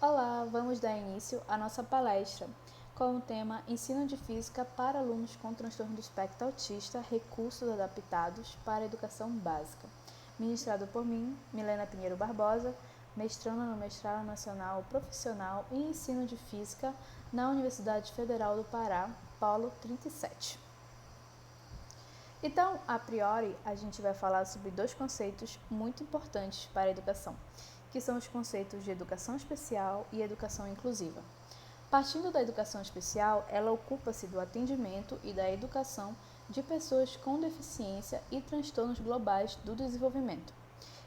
Olá, vamos dar início à nossa palestra com o tema Ensino de Física para alunos com transtorno do espectro autista, recursos adaptados para a educação básica, ministrado por mim, Milena Pinheiro Barbosa, mestranda no Mestrado Nacional Profissional em Ensino de Física na Universidade Federal do Pará, Polo 37. Então, a priori, a gente vai falar sobre dois conceitos muito importantes para a educação, que são os conceitos de educação especial e educação inclusiva. Partindo da educação especial, ela ocupa-se do atendimento e da educação de pessoas com deficiência e transtornos globais do desenvolvimento.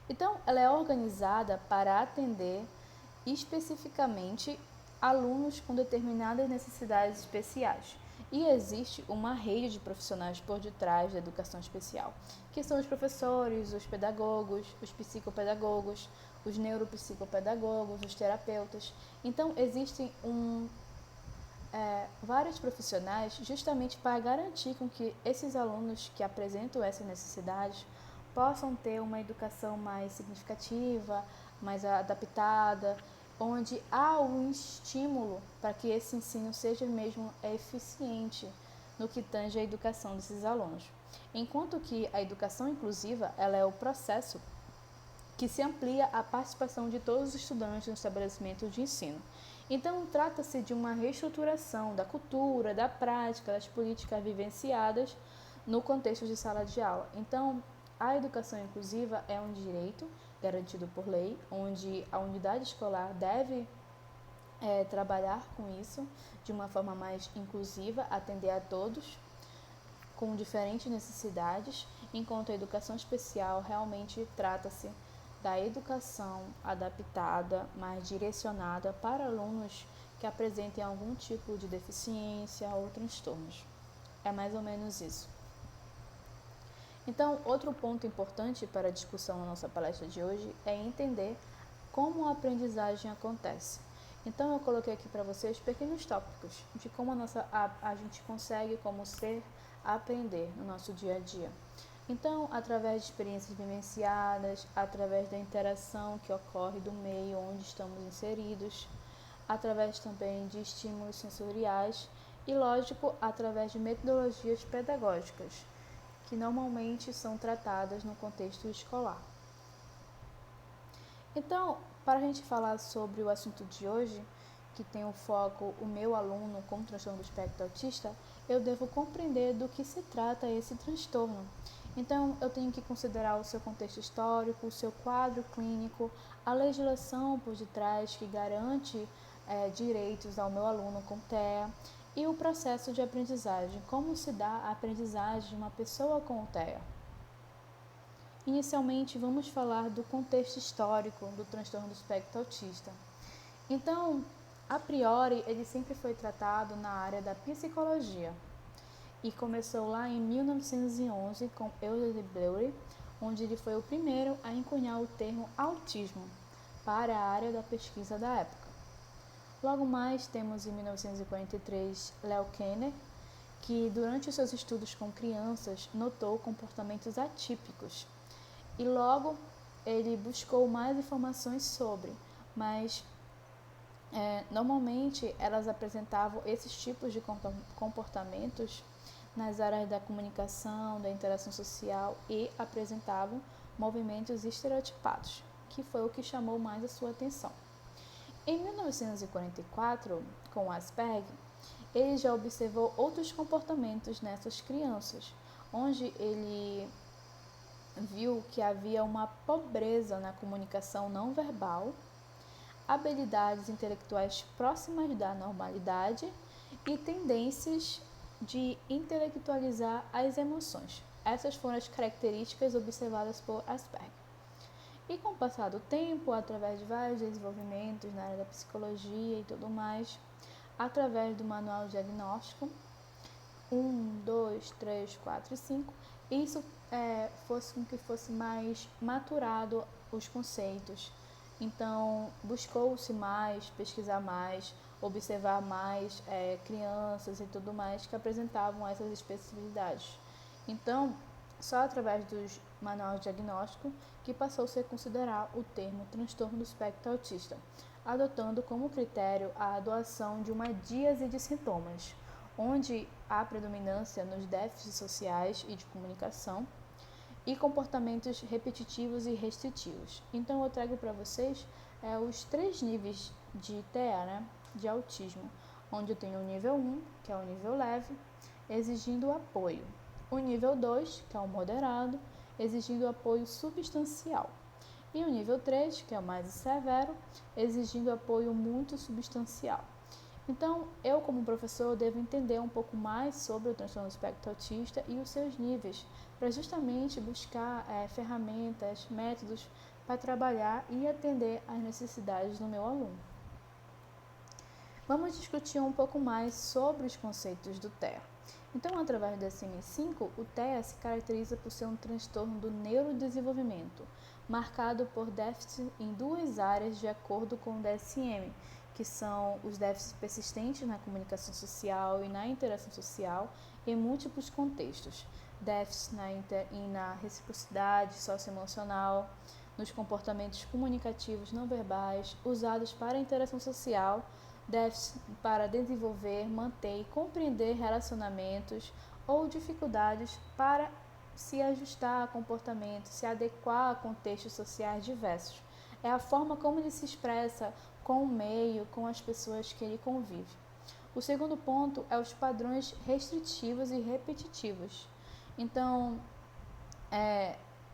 Então, ela é organizada para atender especificamente alunos com determinadas necessidades especiais. E existe uma rede de profissionais por detrás da educação especial, que são os professores, os pedagogos, os psicopedagogos, os neuropsicopedagogos, os terapeutas. Então, existem vários profissionais justamente para garantir com que esses alunos que apresentam essas necessidades possam ter uma educação mais significativa, mais adaptada, onde há um estímulo para que esse ensino seja mesmo eficiente no que tange à educação desses alunos. Enquanto que a educação inclusiva, ela é o processo que se amplia a participação de todos os estudantes no estabelecimento de ensino. Então, trata-se de uma reestruturação da cultura, da prática, das políticas vivenciadas no contexto de sala de aula. Então, a educação inclusiva é um direito garantido por lei, onde a unidade escolar deve trabalhar com isso de uma forma mais inclusiva, atender a todos com diferentes necessidades, enquanto a educação especial realmente trata-se da educação adaptada, mais direcionada para alunos que apresentem algum tipo de deficiência ou transtornos. É mais ou menos isso. Então, outro ponto importante para a discussão na nossa palestra de hoje é entender como a aprendizagem acontece. Então, eu coloquei aqui para vocês pequenos tópicos de como a gente consegue, como ser, aprender no nosso dia a dia. Então, através de experiências vivenciadas, através da interação que ocorre do meio onde estamos inseridos, através também de estímulos sensoriais e, lógico, através de metodologias pedagógicas, que normalmente são tratadas no contexto escolar. Então, para a gente falar sobre o assunto de hoje, que tem o foco o meu aluno com transtorno do espectro autista, eu devo compreender do que se trata esse transtorno. Então, eu tenho que considerar o seu contexto histórico, o seu quadro clínico, a legislação por detrás que garante direitos ao meu aluno com TEA e o processo de aprendizagem, como se dá a aprendizagem de uma pessoa com TEA. Inicialmente, vamos falar do contexto histórico do transtorno do espectro autista. Então, a priori, ele sempre foi tratado na área da psicologia e começou lá em 1911 com Eugene Bleury, onde ele foi o primeiro a encunhar o termo autismo para a área da pesquisa da época. Logo mais, temos em 1943 Leo Kanner, que durante os seus estudos com crianças notou comportamentos atípicos e logo ele buscou mais informações sobre, mas normalmente elas apresentavam esses tipos de comportamentos nas áreas da comunicação, da interação social e apresentavam movimentos estereotipados, que foi o que chamou mais a sua atenção. Em 1944, com Asperger, ele já observou outros comportamentos nessas crianças, onde ele viu que havia uma pobreza na comunicação não verbal, habilidades intelectuais próximas da normalidade e tendências de intelectualizar as emoções. Essas foram as características observadas por Asperger. E com o passar do tempo, através de vários desenvolvimentos na área da psicologia e tudo mais, através do manual diagnóstico 1, 2, 3, 4 e 5, isso fosse com que fosse mais maturado os conceitos. Então, buscou-se mais, pesquisar mais, observar mais crianças e tudo mais que apresentavam essas especificidades. Então, só através dos manuais de diagnóstico que passou-se a considerar o termo transtorno do espectro autista. adotando como critério a doação de uma díase de sintomas, onde há predominância nos déficits sociais e de comunicação e comportamentos repetitivos e restritivos. Então eu trago para vocês os 3 níveis de TEA, né, de autismo, onde eu tenho o nível 1, que é o nível leve, exigindo apoio. O nível 2, que é o moderado, exigindo apoio substancial. E o nível 3, que é o mais severo, exigindo apoio muito substancial. Então, eu como professor devo entender um pouco mais sobre o transtorno do espectro autista e os seus níveis, para justamente buscar ferramentas, métodos para trabalhar e atender às necessidades do meu aluno. Vamos discutir um pouco mais sobre os conceitos do TEA. Então, através do DSM-5, o TEA se caracteriza por ser um transtorno do neurodesenvolvimento, marcado por déficit em 2 áreas de acordo com o DSM, que são os déficits persistentes na comunicação social e na interação social em múltiplos contextos, déficits na reciprocidade socioemocional, nos comportamentos comunicativos não verbais usados para a interação social, déficit para desenvolver, manter e compreender relacionamentos ou dificuldades para se ajustar a comportamentos, se adequar a contextos sociais diversos. É a forma como ele se expressa com o meio, com as pessoas que ele convive. O segundo ponto é os padrões restritivos e repetitivos. Então,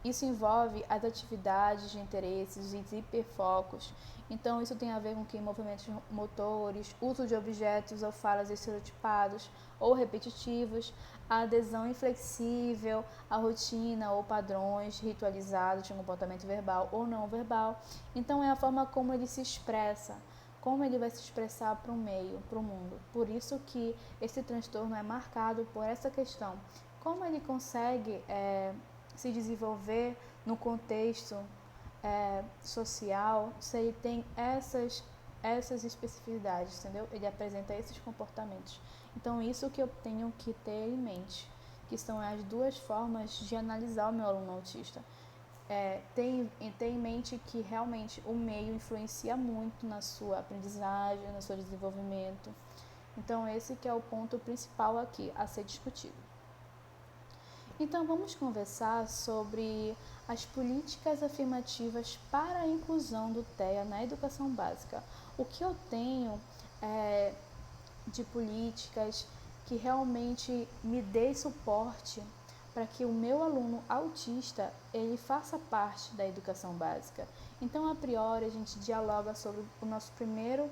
isso envolve as atividades de interesses, os hiperfocos. Então, isso tem a ver com movimentos motores, uso de objetos ou falas estereotipados ou repetitivos, a adesão inflexível à rotina ou padrões ritualizados de comportamento verbal ou não verbal. Então, é a forma como ele se expressa, como ele vai se expressar para o meio, para o mundo. Por isso que esse transtorno é marcado por essa questão. Como ele consegue se desenvolver no contexto social, se ele tem essas especificidades, entendeu? Ele apresenta esses comportamentos. Então, isso que eu tenho que ter em mente, que são as 2 formas de analisar o meu aluno autista. Ter em mente que realmente o meio influencia muito na sua aprendizagem, no seu desenvolvimento. Então, esse que é o ponto principal aqui a ser discutido. Então, vamos conversar sobre as políticas afirmativas para a inclusão do TEA na educação básica. O que eu tenho de políticas que realmente me dê suporte para que o meu aluno autista ele faça parte da educação básica. Então, a priori, a gente dialoga sobre o nosso primeiro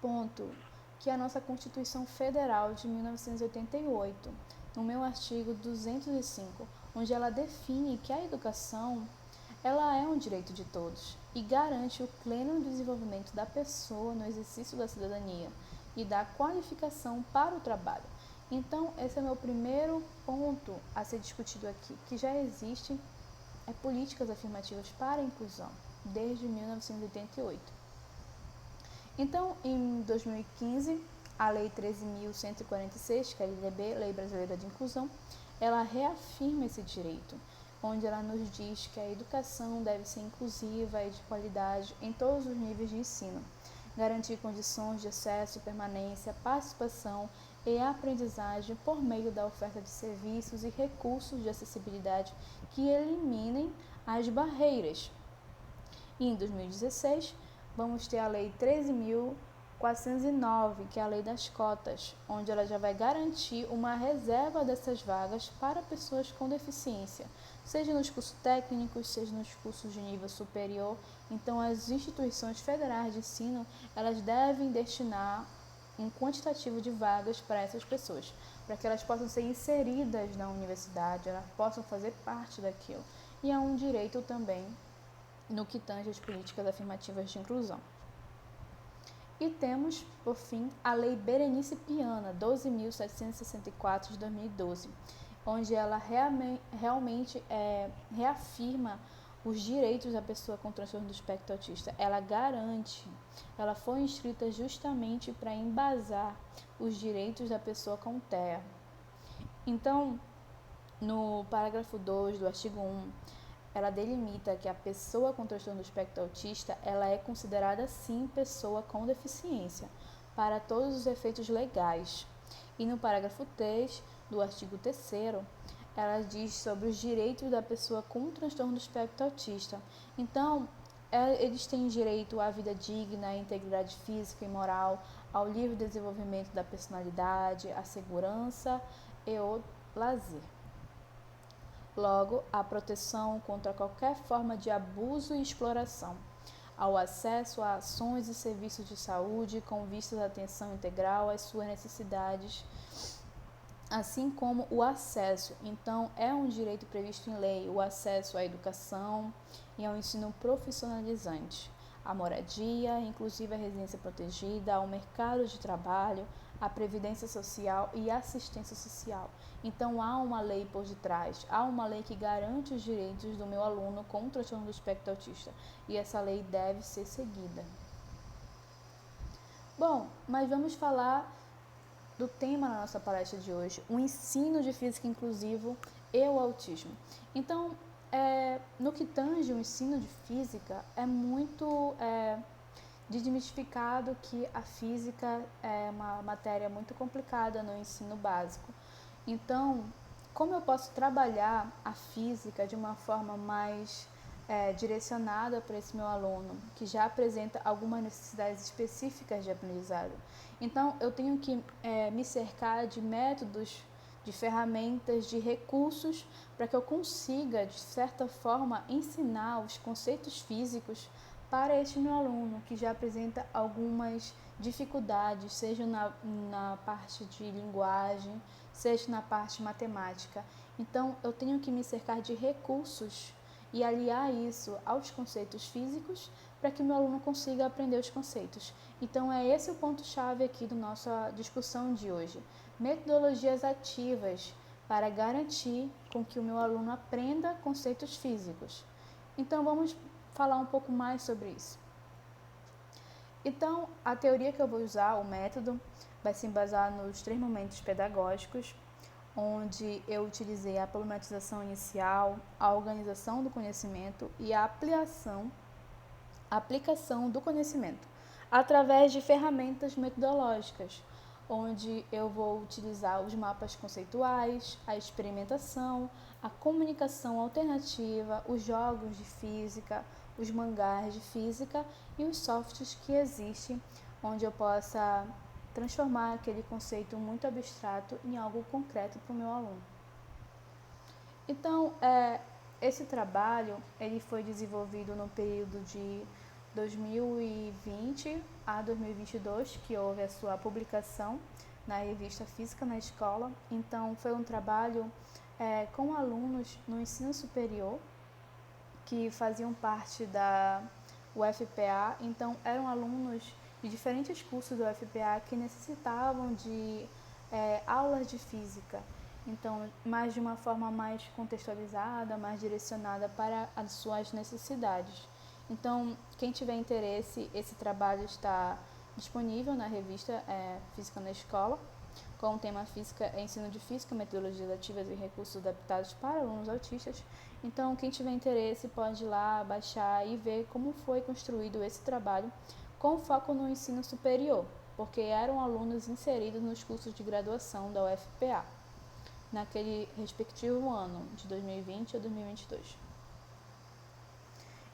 ponto, que é a nossa Constituição Federal de 1988, no meu artigo 205, onde ela define que a educação ela é um direito de todos e garante o pleno desenvolvimento da pessoa no exercício da cidadania e da qualificação para o trabalho. Então, esse é o meu primeiro ponto a ser discutido aqui, que já existem políticas afirmativas para a inclusão, desde 1988. Então, em 2015, a Lei 13.146, que é a LDB, Lei Brasileira de Inclusão, ela reafirma esse direito, onde ela nos diz que a educação deve ser inclusiva e de qualidade em todos os níveis de ensino, garantir condições de acesso, permanência, participação e aprendizagem por meio da oferta de serviços e recursos de acessibilidade que eliminem as barreiras. E em 2016, vamos ter a Lei 13.409, que é a Lei das Cotas, onde ela já vai garantir uma reserva dessas vagas para pessoas com deficiência, seja nos cursos técnicos, seja nos cursos de nível superior. Então, as instituições federais de ensino, elas devem destinar um quantitativo de vagas para essas pessoas, para que elas possam ser inseridas na universidade, elas possam fazer parte daquilo. E há um direito também no que tange às políticas afirmativas de inclusão. E temos, por fim, a Lei Berenice Piana, 12.764 de 2012, onde ela realmente reafirma os direitos da pessoa com transtorno do espectro autista. Ela garante, ela foi inscrita justamente para embasar os direitos da pessoa com TEA. Então, no parágrafo 2 do artigo 1, ela delimita que a pessoa com transtorno do espectro autista, ela é considerada sim pessoa com deficiência, para todos os efeitos legais. E no parágrafo 3 do artigo 3º, ela diz sobre os direitos da pessoa com transtorno do espectro autista. Então, eles têm direito à vida digna, à integridade física e moral, ao livre desenvolvimento da personalidade, à segurança e ao lazer. Logo, à proteção contra qualquer forma de abuso e exploração, ao acesso a ações e serviços de saúde com vistas à atenção integral às suas necessidades, assim como o acesso. Então, é um direito previsto em lei o acesso à educação e ao ensino profissionalizante, à moradia, inclusive à residência protegida, ao mercado de trabalho, à previdência social e assistência social. Então, há uma lei por detrás, há uma lei que garante os direitos do meu aluno com transtorno do espectro autista, e essa lei deve ser seguida. Bom, mas vamos falar do tema na nossa palestra de hoje, o ensino de física inclusivo e o autismo. Então, no que tange o ensino de física, é muito desmistificado que a física é uma matéria muito complicada no ensino básico. Então, como eu posso trabalhar a física de uma forma mais direcionada para esse meu aluno, que já apresenta algumas necessidades específicas de aprendizado? Então, eu tenho que me cercar de métodos, de ferramentas, de recursos, para que eu consiga, de certa forma, ensinar os conceitos físicos para este meu aluno, que já apresenta algumas dificuldades, seja na parte de linguagem, seja na parte matemática. Então, eu tenho que me cercar de recursos e aliar isso aos conceitos físicos para que o meu aluno consiga aprender os conceitos. Então, é esse o ponto-chave aqui da nossa discussão de hoje. Metodologias ativas para garantir com que o meu aluno aprenda conceitos físicos. Então, vamos falar um pouco mais sobre isso. Então, a teoria que eu vou usar, o método, vai se embasar nos 3 momentos pedagógicos, onde eu utilizei a problematização inicial, a organização do conhecimento e a aplicação do conhecimento, através de ferramentas metodológicas, onde eu vou utilizar os mapas conceituais, a experimentação, a comunicação alternativa, os jogos de física, os mangás de física e os softwares que existem, onde eu possa transformar aquele conceito muito abstrato em algo concreto para o meu aluno. Então, esse trabalho ele foi desenvolvido no período de 2020 a 2022, que houve a sua publicação na revista Física na Escola. Então, foi um trabalho com alunos no ensino superior, que faziam parte da UFPA. Então, eram alunos de diferentes cursos do UFPA que necessitavam de aulas de física. Então, mais de uma forma mais contextualizada, mais direcionada para as suas necessidades. Então, quem tiver interesse, esse trabalho está disponível na revista Física na Escola, com o tema Física, Ensino de Física, Metodologias Ativas e Recursos Adaptados para Alunos Autistas. Então, quem tiver interesse pode ir lá, baixar e ver como foi construído esse trabalho com foco no ensino superior, porque eram alunos inseridos nos cursos de graduação da UFPA, naquele respectivo ano, de 2020 a 2022.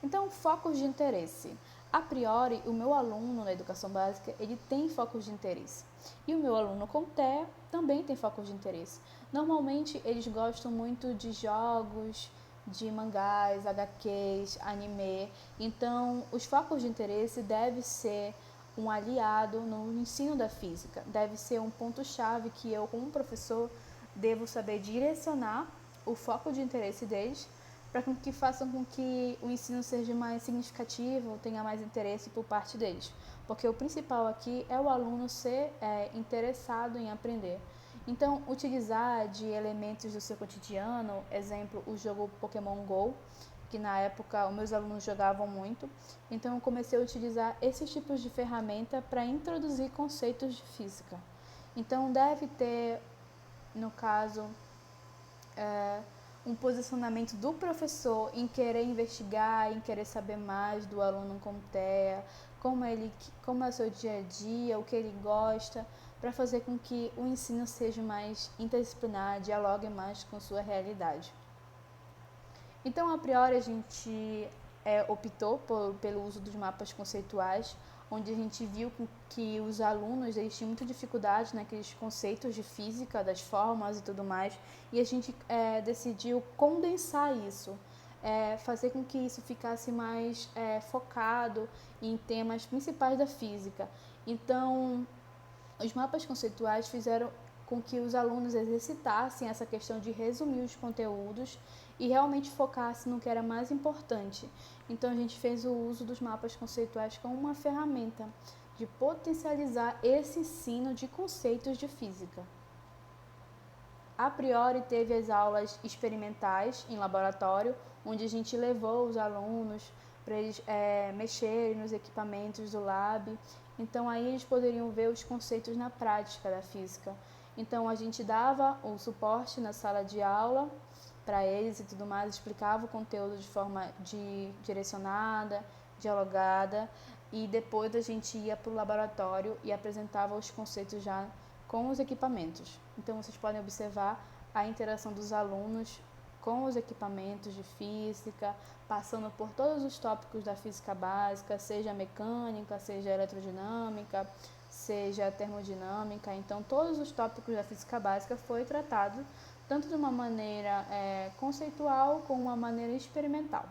Então, focos de interesse. A priori, o meu aluno na educação básica, ele tem focos de interesse. E o meu aluno com TEA também tem focos de interesse. Normalmente, eles gostam muito de jogos, de mangás, HQs, anime. Então, os focos de interesse devem ser um aliado no ensino da física. Deve ser um ponto-chave que eu, como professor, devo saber direcionar o foco de interesse deles para que façam com que o ensino seja mais significativo, tenha mais interesse por parte deles. Porque o principal aqui é o aluno ser interessado em aprender. Então, utilizar de elementos do seu cotidiano, exemplo, o jogo Pokémon GO, que na época os meus alunos jogavam muito. Então, eu comecei a utilizar esses tipos de ferramenta para introduzir conceitos de física. Então, deve ter, no caso, um posicionamento do professor em querer investigar, em querer saber mais do aluno como TEA, como é o seu dia a dia, o que ele gosta, para fazer com que o ensino seja mais interdisciplinar, dialogue mais com sua realidade. Então, a priori, a gente optou pelo uso dos mapas conceituais, onde a gente viu que os alunos eles tinham muita dificuldade naqueles conceitos de física, das formas e tudo mais, e a gente decidiu condensar isso, fazer com que isso ficasse mais focado em temas principais da física. Então, os mapas conceituais fizeram com que os alunos exercitassem essa questão de resumir os conteúdos e realmente focassem no que era mais importante. Então, a gente fez o uso dos mapas conceituais como uma ferramenta de potencializar esse ensino de conceitos de física. A priori, teve as aulas experimentais em laboratório, onde a gente levou os alunos para eles mexerem nos equipamentos do lab. Então, aí eles poderiam ver os conceitos na prática da física. Então, a gente dava o suporte na sala de aula para eles e tudo mais, explicava o conteúdo de forma direcionada, dialogada, e depois a gente ia para o laboratório e apresentava os conceitos já com os equipamentos. Então, vocês podem observar a interação dos alunos com os equipamentos de física, passando por todos os tópicos da física básica, seja mecânica, seja eletrodinâmica, seja termodinâmica. Então, todos os tópicos da física básica foi tratado tanto de uma maneira conceitual como uma maneira experimental.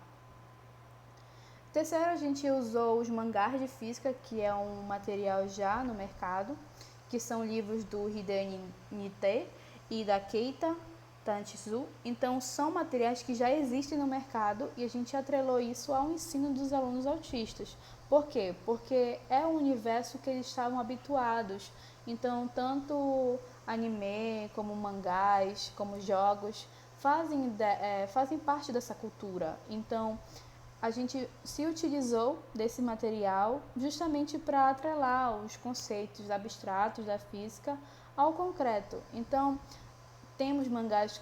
Terceiro, a gente usou os mangás de física, que é um material já no mercado, que são livros do Hideo Nite e da Keita Tanchizu. Então, são materiais que já existem no mercado e a gente atrelou isso ao ensino dos alunos autistas. Por quê? Porque é um universo que eles estavam habituados. Então, tanto anime, como mangás, como jogos, fazem parte dessa cultura. Então, a gente se utilizou desse material justamente para atrelar os conceitos abstratos da física ao concreto. Então, temos mangás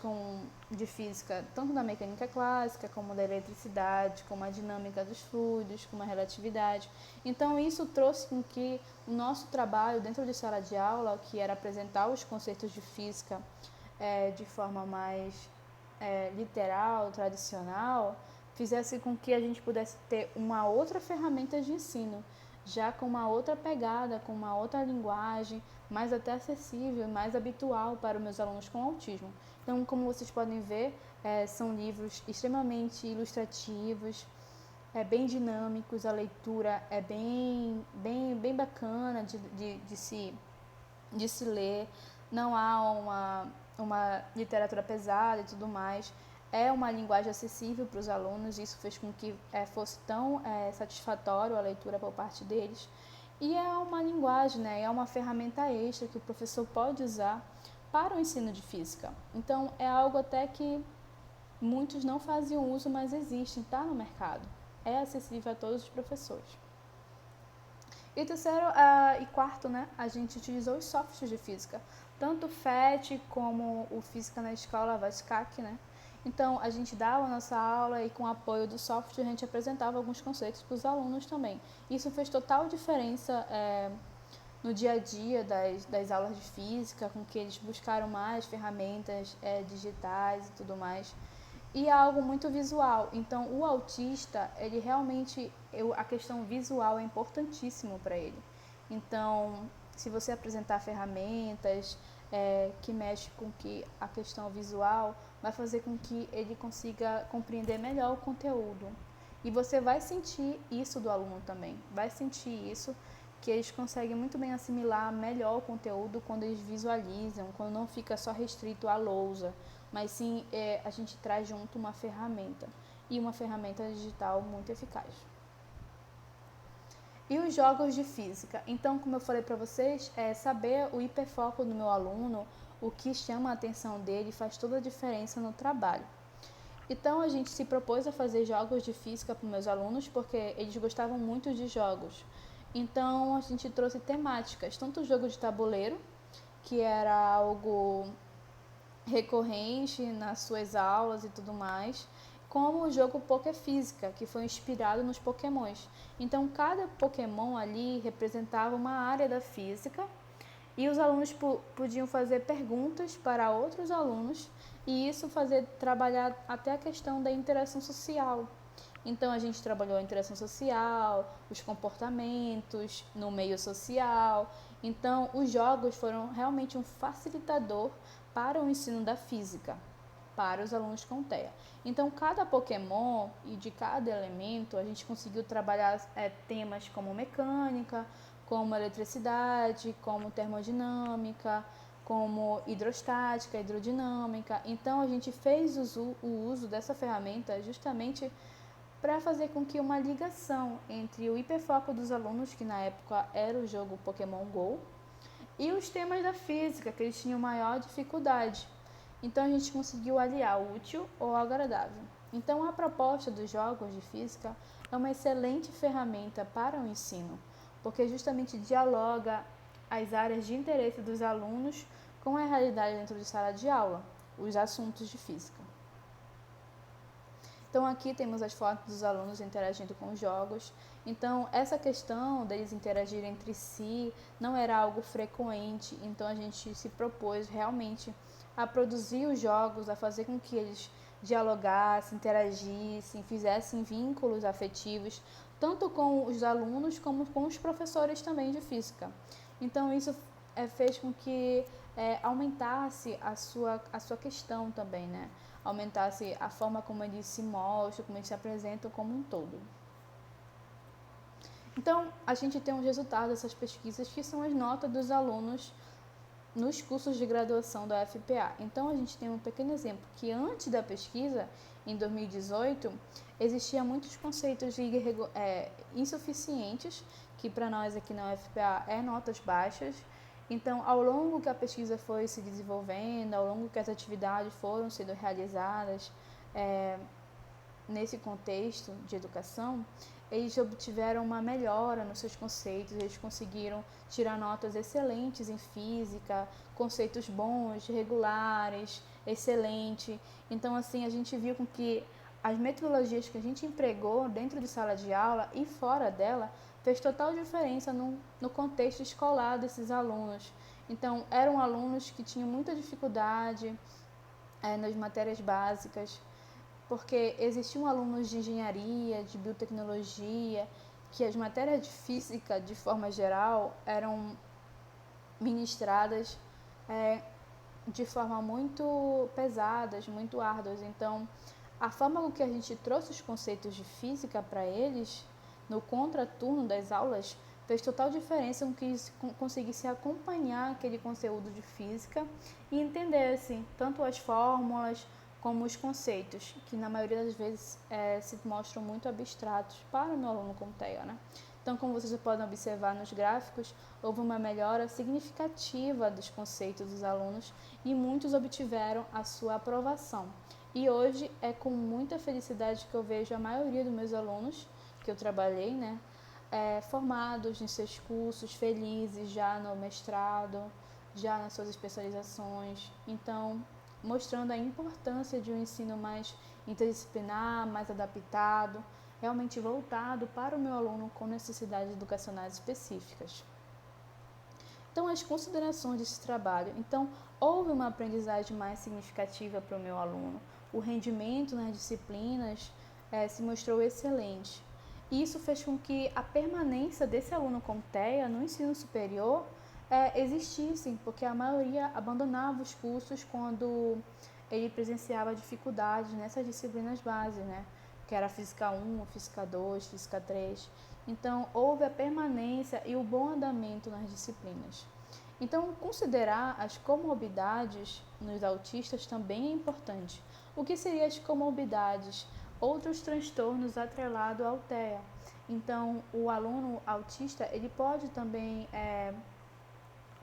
de física tanto da mecânica clássica, como da eletricidade, como a dinâmica dos fluidos, como a relatividade. Então, isso trouxe com que o nosso trabalho dentro de sala de aula, que era apresentar os conceitos de física de forma mais literal, tradicional, fizesse com que a gente pudesse ter uma outra ferramenta de ensino, já com uma outra pegada, com uma outra linguagem, mais até acessível, mais habitual para os meus alunos com autismo. Então, como vocês podem ver, são livros extremamente ilustrativos, bem dinâmicos, a leitura é bem bacana de se ler, não há uma literatura pesada e tudo mais. É uma linguagem acessível para os alunos, isso fez com que fosse tão satisfatório a leitura por parte deles. E é uma linguagem, né, é uma ferramenta extra que o professor pode usar para o ensino de física. Então, é algo até que muitos não faziam uso, mas existe, está no mercado. É acessível a todos os professores. E terceiro e quarto, né, a gente utilizou os softwares de física, tanto o FET como o Física na Escola VASCAC, né? Então, a gente dava a nossa aula e com o apoio do software a gente apresentava alguns conceitos para os alunos também. Isso fez total diferença no dia a dia das aulas de física, com que eles buscaram mais ferramentas digitais e tudo mais. E é algo muito visual. Então, o autista, ele realmente, a questão visual é importantíssimo para ele. Então, se você apresentar ferramentas que mexem com que a questão visual, vai fazer com que ele consiga compreender melhor o conteúdo. E você vai sentir isso do aluno também. Vai sentir isso, que eles conseguem muito bem assimilar melhor o conteúdo quando eles visualizam, quando não fica só restrito à lousa, mas sim a gente traz junto uma ferramenta, e uma ferramenta digital muito eficaz. E os jogos de física? Então, como eu falei para vocês, saber o hiperfoco do meu aluno, o que chama a atenção dele, faz toda a diferença no trabalho. Então, a gente se propôs a fazer jogos de física para os meus alunos, porque eles gostavam muito de jogos. Então, a gente trouxe temáticas, tanto o jogo de tabuleiro, que era algo recorrente nas suas aulas e tudo mais, como o jogo Pokéfísica, que foi inspirado nos Pokémons. Então, cada Pokémon ali representava uma área da física e os alunos podiam fazer perguntas para outros alunos e isso fazer trabalhar até a questão da interação social. Então a gente trabalhou a interação social, os comportamentos no meio social. Então os jogos foram realmente um facilitador para o ensino da física, para os alunos com TEA. Então cada Pokémon e de cada elemento a gente conseguiu trabalhar temas como mecânica, como eletricidade, como termodinâmica, como hidrostática, hidrodinâmica. Então a gente fez o uso dessa ferramenta justamente para fazer com que uma ligação entre o hiperfoco dos alunos, que na época era o jogo Pokémon GO, e os temas da física, que eles tinham maior dificuldade. Então a gente conseguiu aliar o útil ao agradável. Então a proposta dos jogos de física é uma excelente ferramenta para o ensino, porque justamente dialoga as áreas de interesse dos alunos com a realidade dentro de sala de aula, os assuntos de física. Então aqui temos as fotos dos alunos interagindo com os jogos. Então essa questão deles interagirem entre si não era algo frequente, então a gente se propôs realmente a produzir os jogos, a fazer com que eles dialogassem, interagissem, fizessem vínculos afetivos, tanto com os alunos como com os professores também de física. Então isso fez com que aumentasse a sua questão também, né? Aumentasse a forma como eles se mostram, como eles se apresentam como um todo. Então, a gente tem os resultados dessas pesquisas, que são as notas dos alunos nos cursos de graduação da UFPA. Então, a gente tem um pequeno exemplo, que antes da pesquisa, em 2018, existiam muitos conceitos insuficientes, que para nós aqui na UFPA é notas baixas. Então, ao longo que a pesquisa foi se desenvolvendo, ao longo que as atividades foram sendo realizadas nesse contexto de educação, eles obtiveram uma melhora nos seus conceitos, eles conseguiram tirar notas excelentes em física, conceitos bons, regulares, excelente. Então, assim, a gente viu com que as metodologias que a gente empregou dentro de sala de aula e fora dela fez total diferença no contexto escolar desses alunos. Então, eram alunos que tinham muita dificuldade nas matérias básicas, porque existiam alunos de engenharia, de biotecnologia, que as matérias de física, de forma geral, eram ministradas de forma muito pesadas, muito árduas. Então, a forma com que a gente trouxe os conceitos de física para eles, no contraturno das aulas, fez total diferença com que eles conseguissem acompanhar aquele conteúdo de física e entendessem tanto as fórmulas como os conceitos, que na maioria das vezes se mostram muito abstratos para o meu aluno com TEA, né? Então, como vocês podem observar nos gráficos, houve uma melhora significativa dos conceitos dos alunos e muitos obtiveram a sua aprovação. E hoje é com muita felicidade que eu vejo a maioria dos meus alunos que eu trabalhei, né, formados em seus cursos, felizes já no mestrado, já nas suas especializações. Então, mostrando a importância de um ensino mais interdisciplinar, mais adaptado, realmente voltado para o meu aluno com necessidades educacionais específicas. Então, as considerações desse trabalho. Então, houve uma aprendizagem mais significativa para o meu aluno. O rendimento nas disciplinas se mostrou excelente. Isso fez com que a permanência desse aluno com TEA no ensino superior existisse, porque a maioria abandonava os cursos quando ele presenciava dificuldades nessas disciplinas base, né? Que era Física 1, Física 2, Física 3. Então, houve a permanência e o bom andamento nas disciplinas. Então, considerar as comorbidades nos autistas também é importante. O que seriam as comorbidades? Outros transtornos atrelados ao TEA. Então, o aluno autista, ele pode também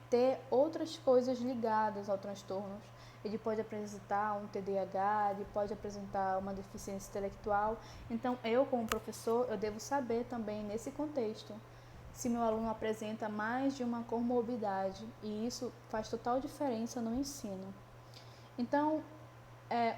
ter outras coisas ligadas ao transtorno. Ele pode apresentar um TDAH, ele pode apresentar uma deficiência intelectual. Então, eu como professor, eu devo saber também nesse contexto se meu aluno apresenta mais de uma comorbidade, e isso faz total diferença no ensino. Então,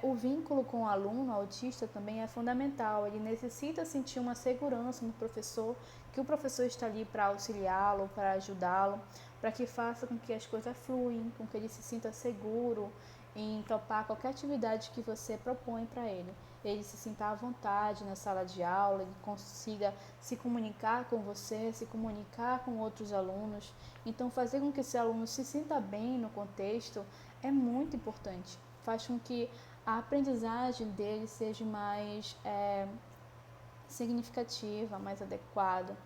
o vínculo com o aluno autista também é fundamental. Ele necessita sentir uma segurança no professor, que o professor está ali para auxiliá-lo, para ajudá-lo, para que faça com que as coisas fluem, com que ele se sinta seguro em topar qualquer atividade que você propõe para ele. Ele se sinta à vontade na sala de aula, ele consiga se comunicar com você, se comunicar com outros alunos. Então, fazer com que esse aluno se sinta bem no contexto é muito importante. Faz com que a aprendizagem dele seja mais significativa, mais adequada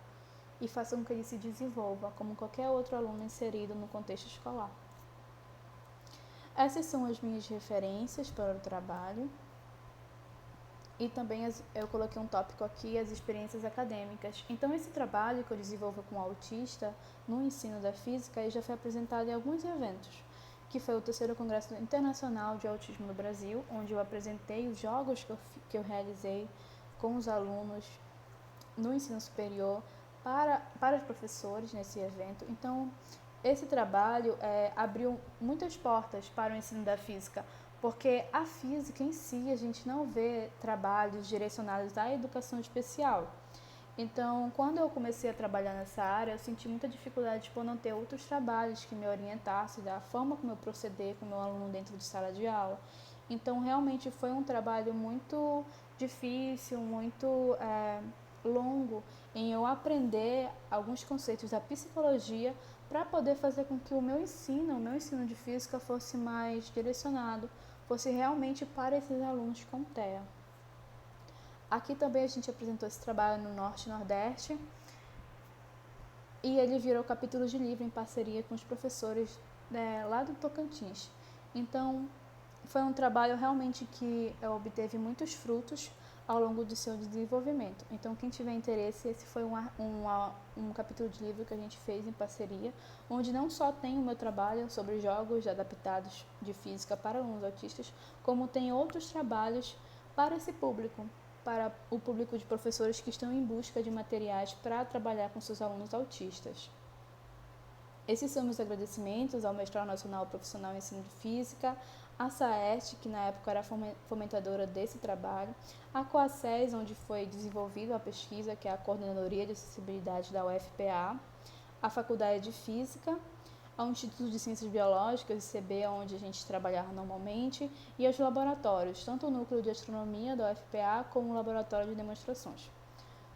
e faça com que ele se desenvolva como qualquer outro aluno inserido no contexto escolar. Essas são as minhas referências para o trabalho e também eu coloquei um tópico aqui, as experiências acadêmicas. Então, esse trabalho que eu desenvolvo com o autista no ensino da física já foi apresentado em alguns eventos, que foi o 3º Congresso Internacional de Autismo no Brasil, onde eu apresentei os jogos que eu realizei com os alunos no ensino superior para os professores nesse evento. Então, esse trabalho abriu muitas portas para o ensino da física, porque a física em si, a gente não vê trabalhos direcionados à educação especial. Então, quando eu comecei a trabalhar nessa área, eu senti muita dificuldade por não ter outros trabalhos que me orientassem da forma como eu proceder com o meu aluno dentro de sala de aula. Então, realmente foi um trabalho muito difícil, muito longo em eu aprender alguns conceitos da psicologia para poder fazer com que o meu ensino de física fosse mais direcionado, fosse realmente para esses alunos com TEA. Aqui também a gente apresentou esse trabalho no Norte e Nordeste e ele virou capítulo de livro em parceria com os professores lá do Tocantins. Então, foi um trabalho realmente que obteve muitos frutos ao longo do seu desenvolvimento. Então, quem tiver interesse, esse foi um capítulo de livro que a gente fez em parceria, onde não só tem o meu trabalho sobre jogos adaptados de física para alunos autistas, como tem outros trabalhos para esse público, para o público de professores que estão em busca de materiais para trabalhar com seus alunos autistas. Esses são meus agradecimentos ao Mestrado Nacional Profissional em Ensino de Física, a SAEST, que na época era fomentadora desse trabalho, a COACES, onde foi desenvolvida a pesquisa, que é a Coordenadoria de Acessibilidade da UFPA, a Faculdade de Física, ao Instituto de Ciências Biológicas, ICB, onde a gente trabalhava normalmente, e aos laboratórios, tanto o Núcleo de Astronomia da UFPA como o Laboratório de Demonstrações.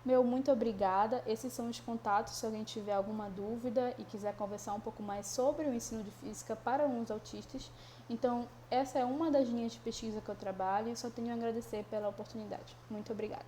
Meu muito obrigada. Esses são os contatos se alguém tiver alguma dúvida e quiser conversar um pouco mais sobre o ensino de física para alunos autistas. Então, essa é uma das linhas de pesquisa que eu trabalho e só tenho a agradecer pela oportunidade. Muito obrigada.